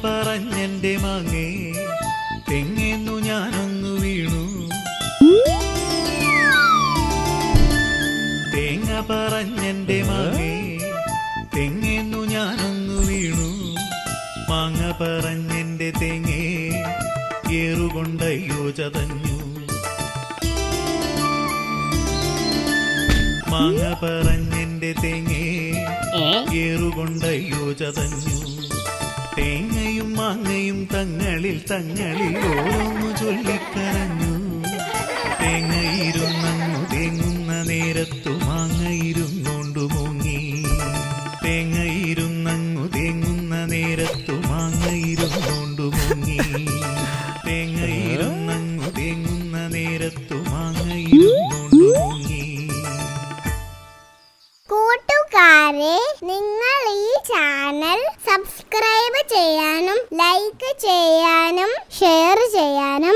പറഞ്ഞെന്റെ മാങ്ങേ തെങ്ങേന്നു ഞാനൊന്നു വീണു. തേങ്ങ പറഞ്ഞെന്റെ മാങ്ങേ തെങ്ങേന്നു ഞാനൊന്നു വീണു. മാങ്ങ പറഞ്ഞെന്റെ തേങ്ങേ ഏറുകൊണ്ടയ്യോ ചതഞ്ഞു. മാങ്ങ പറഞ്ഞെന്റെ തേങ്ങേ ഏറുകൊണ്ടയ്യോ ചതഞ്ഞു. തേങ്ങയും മാങ്ങയും തങ്ങളിൽ ഓരോന്നു ചൊല്ലിക്കരഞ്ഞു. തേങ്ങയിരുന്നങ്ങു തേങ്ങുന്ന നേരത്തു മാങ്ങയിരുന്നോണ്ടു മുങ്ങി. തേങ്ങയിരുന്നങ്ങു തേങ്ങുന്ന നേരത്തു മാങ്ങയിരുന്നോണ്ടു മുങ്ങി. തേങ്ങയിരുന്നങ്ങു തേങ്ങുന്ന നേരത്തു മാങ്ങയിരുന്നോണ്ടു മുങ്ങി. കൂട്ടുകാരെ, നിങ്ങൾ ഈ ചാനൽ സബ്സ്ക്രൈബ് ചെയ്യാനും ലൈക്ക് ചെയ്യാനും ഷെയർ ചെയ്യാനും